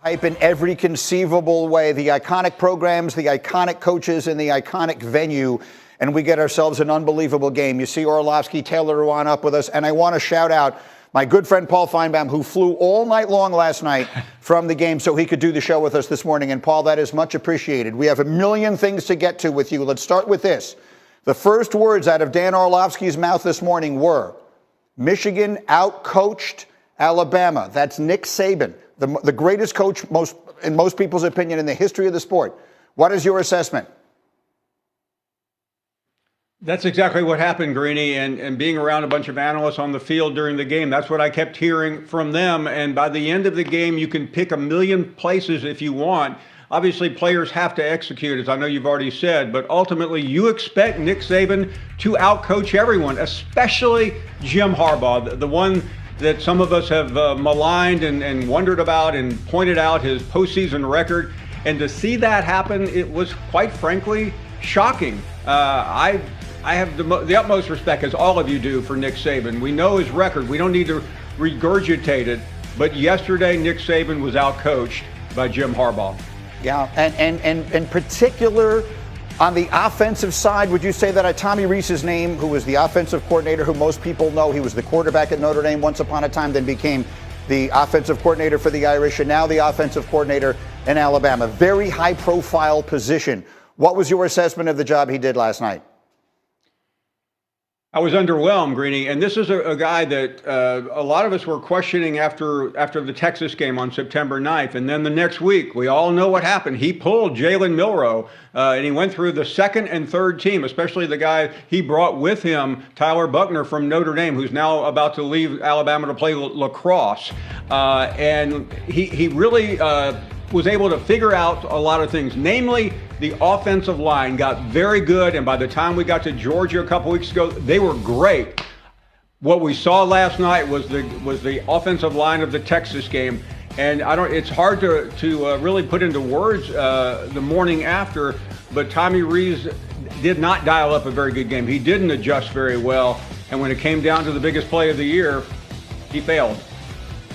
Hype in every conceivable way, the iconic programs, the iconic coaches, and the iconic venue, and we get ourselves an unbelievable game. You see Orlovsky, Taylor Ruan up with us, and I want to shout out my good friend Paul Finebaum, who flew all night long last night from the game so he could do the show with us this morning. And Paul, that is much appreciated. We have a million things to get to with you. Let's start with this. The first words out of Dan Orlovsky's mouth this morning were, Michigan outcoached Alabama. That's Nick Saban, the greatest coach, in most people's opinion, in the history of the sport. What is your assessment? That's exactly what happened, Greeny, and being around a bunch of analysts on the field during the game, that's what I kept hearing from them. And by the end of the game, you can pick a million places if you want. Obviously, players have to execute, as I know you've already said, but ultimately you expect Nick Saban to outcoach everyone, especially Jim Harbaugh, the one that some of us have maligned and wondered about and pointed out his postseason record. And to see that happen, it was quite frankly shocking. I have the utmost respect, as all of you do, for Nick Saban. We know his record. We don't need to regurgitate it. But yesterday, Nick Saban was outcoached by Jim Harbaugh. Yeah, and in particular, on the offensive side, would you say that Tommy Rees's name, who was the offensive coordinator, who most people know, he was the quarterback at Notre Dame once upon a time, then became the offensive coordinator for the Irish, and now the offensive coordinator in Alabama. Very high-profile position. What was your assessment of the job he did last night? I was underwhelmed, Greeny, and this is a guy that a lot of us were questioning after the Texas game on September 9th. And then the next week, we all know what happened. He pulled Jalen Milroe, and he went through the second and third team, especially the guy he brought with him, Tyler Buckner from Notre Dame, who's now about to leave Alabama to play lacrosse. And he really was able to figure out a lot of things, namely the offensive line got very good, and by the time we got to Georgia a couple weeks ago, they were great. What we saw last night was the offensive line of the Texas game, and it's hard to really put into words the morning after, but Tommy Rees did not dial up a very good game. He didn't adjust very well, and when it came down to the biggest play of the year, he failed.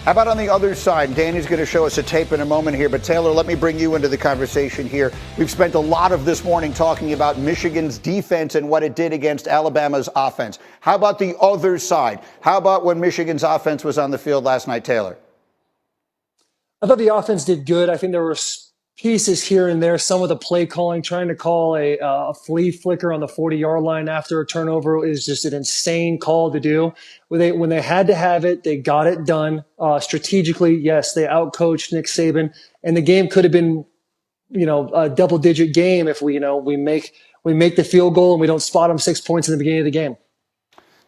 How about on the other side? Danny's going to show us a tape in a moment here, but Taylor, let me bring you into the conversation here. We've spent a lot of this morning talking about Michigan's defense and what it did against Alabama's offense. How about the other side? How about when Michigan's offense was on the field last night, Taylor? I thought the offense did good. I think there were pieces here and there. Some of the play calling, trying to call a flea flicker on the 40-yard line after a turnover is just an insane call to do. When they had to have it, they got it done. Strategically, yes, they outcoached Nick Saban, and the game could have been, a double-digit game if we make the field goal and we don't spot them 6 points in the beginning of the game.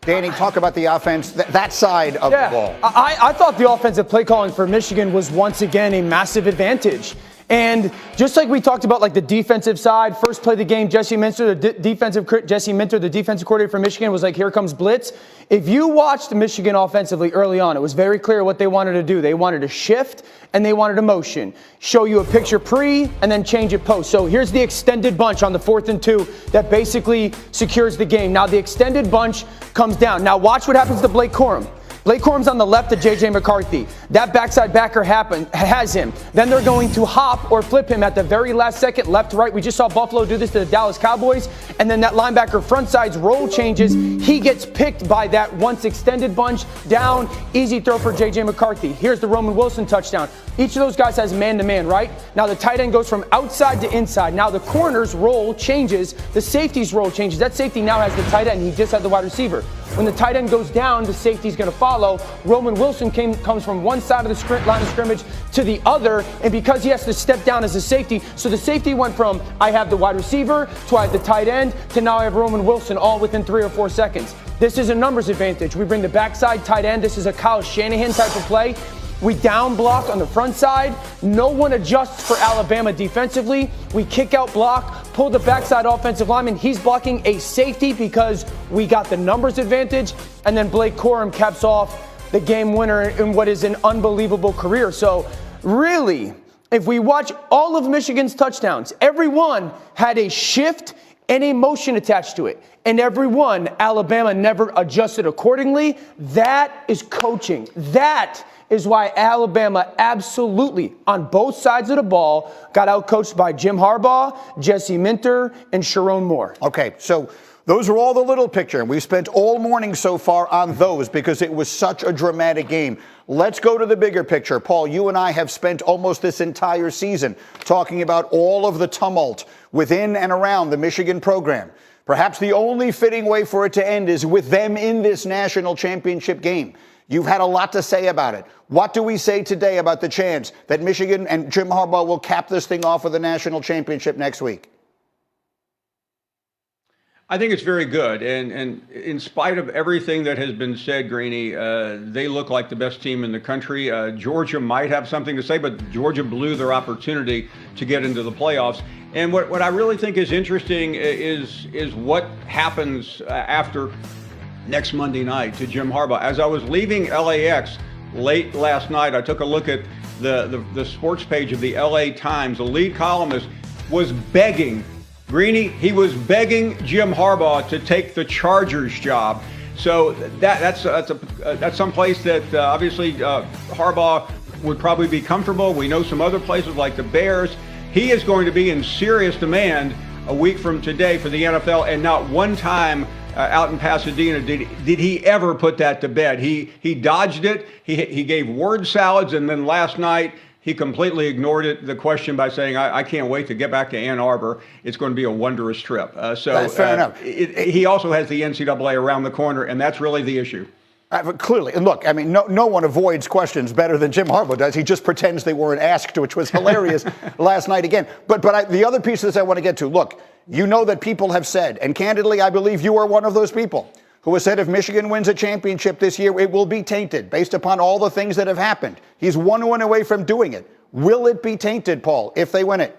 Danny, talk about the offense, that side of the ball. I thought the offensive play calling for Michigan was once again a massive advantage. And just like we talked about, like the defensive side, first play of the game, Jesse Minter, the defensive coordinator for Michigan, was like, here comes blitz. If you watched Michigan offensively early on, it was very clear what they wanted to do. They wanted to shift and they wanted to motion. Show you a picture pre and then change it post. So here's the extended bunch on the 4th and 2 that basically secures the game. Now the extended bunch comes down. Now watch what happens to Blake Corum. Blake Corum's on the left of J.J. McCarthy. That backside backer has him. Then they're going to hop or flip him at the very last second, left to right. We just saw Buffalo do this to the Dallas Cowboys. And then that linebacker front side's role changes. He gets picked by that once extended bunch down. Easy throw for J.J. McCarthy. Here's the Roman Wilson touchdown. Each of those guys has man-to-man, right? Now the tight end goes from outside to inside. Now the corner's role changes. The safety's role changes. That safety now has the tight end. He just had the wide receiver. When the tight end goes down, the safety's going to follow. Roman Wilson comes from one side of the line of scrimmage to the other, and because he has to step down as a safety, so the safety went from I have the wide receiver to I have the tight end to now I have Roman Wilson all within 3 or 4 seconds. This is a numbers advantage. We bring the backside tight end. This is a Kyle Shanahan type of play. We down block on the front side. No one adjusts for Alabama defensively. We kick out block, pull the backside offensive lineman. He's blocking a safety because we got the numbers advantage. And then Blake Corum caps off the game winner in what is an unbelievable career. So really, if we watch all of Michigan's touchdowns, every one had a shift and a motion attached to it. And every one, Alabama never adjusted accordingly. That is coaching. That is why Alabama absolutely, on both sides of the ball, got outcoached by Jim Harbaugh, Jesse Minter, and Sharon Moore. Okay, so those are all the little picture, and we've spent all morning so far on those because it was such a dramatic game. Let's go to the bigger picture. Paul, you and I have spent almost this entire season talking about all of the tumult within and around the Michigan program. Perhaps the only fitting way for it to end is with them in this national championship game. You've had a lot to say about it. What do we say today about the chance that Michigan and Jim Harbaugh will cap this thing off with a national championship next week? I think it's very good, and in spite of everything that has been said, Greeny, they look like the best team in the country. Georgia might have something to say, but Georgia blew their opportunity to get into the playoffs. And what I really think is interesting is what happens after next Monday night to Jim Harbaugh. As I was leaving LAX late last night, I took a look at the sports page of the LA Times. The lead columnist was begging Greeny, he was begging Jim Harbaugh to take the Chargers job. So that's some place that obviously Harbaugh would probably be comfortable. We know some other places like the Bears. He is going to be in serious demand a week from today for the NFL, and not one time out in Pasadena did he ever put that to bed. He dodged it. He gave word salads, and then last night he completely ignored it, the question, by saying, I can't wait to get back to Ann Arbor. It's going to be a wondrous trip. So that's fair enough. He also has the NCAA around the corner, and that's really the issue. Clearly, and look, I mean, no one avoids questions better than Jim Harbaugh does. He just pretends they weren't asked, which was hilarious last night again. But the other piece of this I want to get to, look, you know that people have said, and candidly, I believe you are one of those people, who has said if Michigan wins a championship this year, it will be tainted based upon all the things that have happened. He's 1 win away from doing it. Will it be tainted, Paul, if they win it?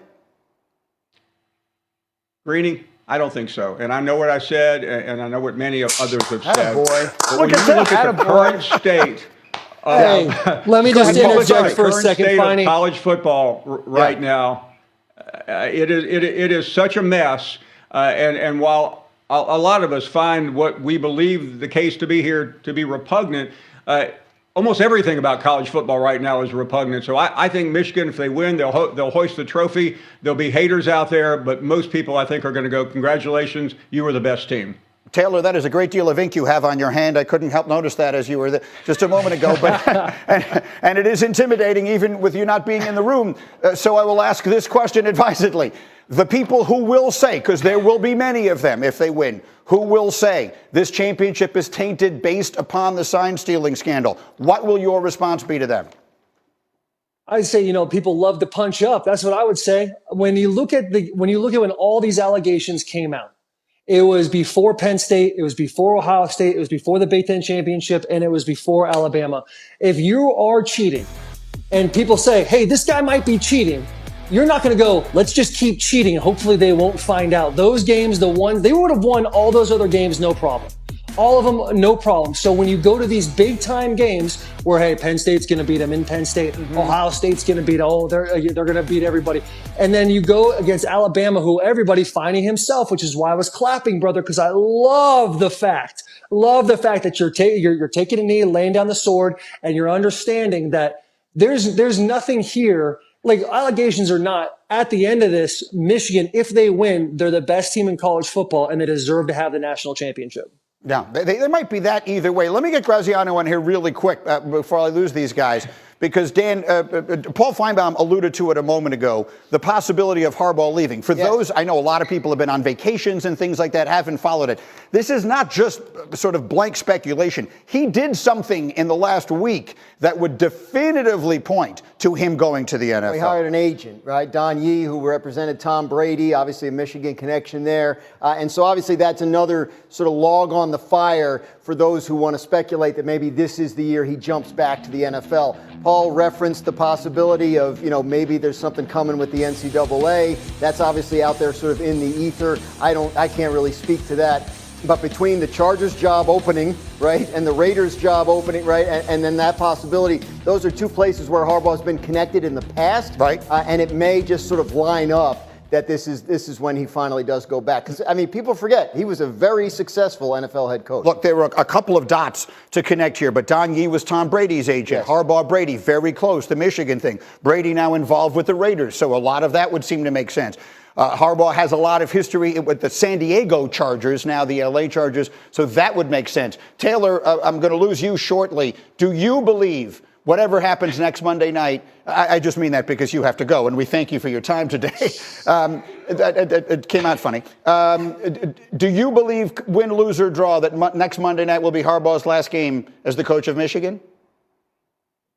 Greeny, I don't think so. And I know what I said, and I know what many of others have said. Attaboy. But when you look at the current state of, let me just interject for a second, Finey. College football right now, it is such a mess. And while a lot of us find what we believe the case to be here to be repugnant, almost everything about college football right now is repugnant. So I think Michigan, if they win, they'll hoist the trophy. There'll be haters out there, but most people, I think, are going to go, congratulations, you were the best team. Taylor, that is a great deal of ink you have on your hand. I couldn't help notice that as you were just a moment ago. But and it is intimidating even with you not being in the room. So I will ask this question advisedly. The people who will say, because there will be many of them if they win, who will say this championship is tainted based upon the sign stealing scandal, what will your response be to them? I'd say, people love to punch up. That's what I would say. When you look at when all these allegations came out, it was before Penn State, it was before Ohio State, it was before the Big Ten Championship, and it was before Alabama. If you are cheating and people say, hey, this guy might be cheating, you're not going to go, let's just keep cheating and hopefully they won't find out. Those games, they would have won all those other games, no problem. All of them, no problem. So when you go to these big time games where, hey, Penn State's going to beat them in Penn State, Ohio State's going to beat, they're going to beat everybody. And then you go against Alabama, who everybody, Finey himself, which is why I was clapping, brother, because I love the fact that you're taking a knee, laying down the sword, and you're understanding that there's nothing here. Like, allegations or not, at the end of this, Michigan, if they win, they're the best team in college football, and they deserve to have the national championship. Yeah, they might be that either way. Let me get Graziano on here really quick before I lose these guys, because Dan, Paul Finebaum alluded to it a moment ago, the possibility of Harbaugh leaving. For those, I know a lot of people have been on vacations and things like that, haven't followed it. This is not just sort of blank speculation. He did something in the last week that would definitively point to him going to the NFL. He hired an agent, right? Don Yee, who represented Tom Brady, obviously a Michigan connection there. And so obviously that's another sort of log on the fire for those who want to speculate that maybe this is the year he jumps back to the NFL. Paul referenced the possibility of, maybe there's something coming with the NCAA. That's obviously out there sort of in the ether. I can't really speak to that. But between the Chargers job opening, right, and the Raiders job opening, right, and then that possibility, those are two places where Harbaugh's been connected in the past. Right. And it may just sort of line up that this is when he finally does go back. Because, I mean, people forget, he was a very successful NFL head coach. Look, there were a couple of dots to connect here, but Don Yee was Tom Brady's agent. Yes. Harbaugh, Brady, very close, the Michigan thing. Brady now involved with the Raiders, so a lot of that would seem to make sense. Harbaugh has a lot of history with the San Diego Chargers, now the LA Chargers, so that would make sense. Taylor, I'm going to lose you shortly. Do you believe whatever happens next Monday night, I just mean that because you have to go, and we thank you for your time today. It came out funny. Do you believe, win, lose, or draw, that next Monday night will be Harbaugh's last game as the coach of Michigan?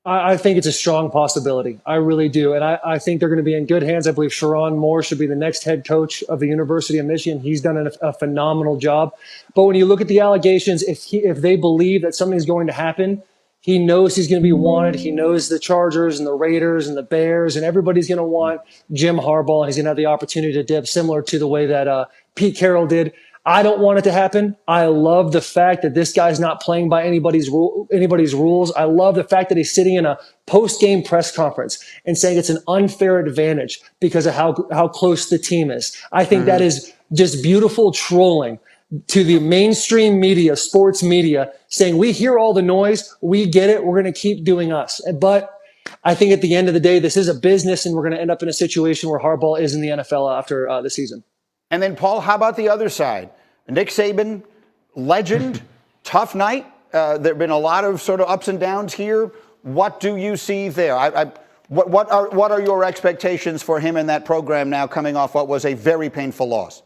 I think it's a strong possibility. I really do. And I think they're going to be in good hands. I believe Sharon Moore should be the next head coach of the University of Michigan. He's done a phenomenal job. But when you look at the allegations, if they believe that something's going to happen, he knows he's going to be wanted. He knows the Chargers and the Raiders and the Bears, and everybody's going to want Jim Harbaugh. He's going to have the opportunity to dip, similar to the way that Pete Carroll did. I don't want it to happen. I love the fact that this guy's not playing by anybody's rules. I love the fact that he's sitting in a post-game press conference and saying it's an unfair advantage because of how close the team is. I think that is just beautiful trolling to the mainstream media, sports media, saying we hear all the noise, we get it, we're going to keep doing us. But I think at the end of the day, this is a business, and we're going to end up in a situation where Harbaugh is in the NFL after the season. And then, Paul, how about the other side? Nick Saban, legend, tough night. There have been a lot of sort of ups and downs here. What do you see there? What are your expectations for him in that program now, coming off what was a very painful loss?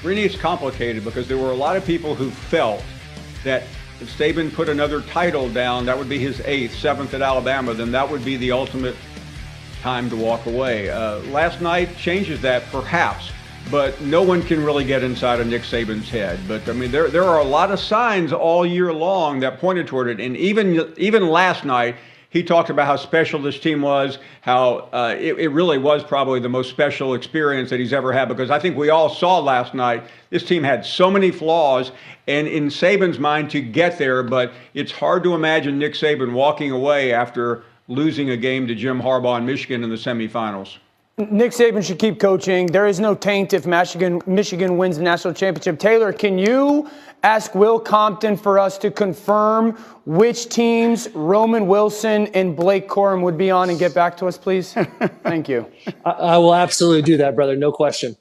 Really, it's complicated because there were a lot of people who felt that if Saban put another title down, that would be his 8th, 7th at Alabama, then that would be the ultimate time to walk away. Last night changes that, perhaps, but no one can really get inside of Nick Saban's head. But, I mean, there are a lot of signs all year long that pointed toward it. And even last night, he talked about how special this team was, how it really was probably the most special experience that he's ever had, because I think we all saw last night this team had so many flaws, and in Saban's mind to get there, but it's hard to imagine Nick Saban walking away after losing a game to Jim Harbaugh in Michigan in the semifinals. Nick Saban should keep coaching. There is no taint if Michigan wins the national championship. Taylor, can you ask Will Compton for us to confirm which teams Roman Wilson and Blake Corum would be on and get back to us, please? Thank you. I will absolutely do that, brother. No question.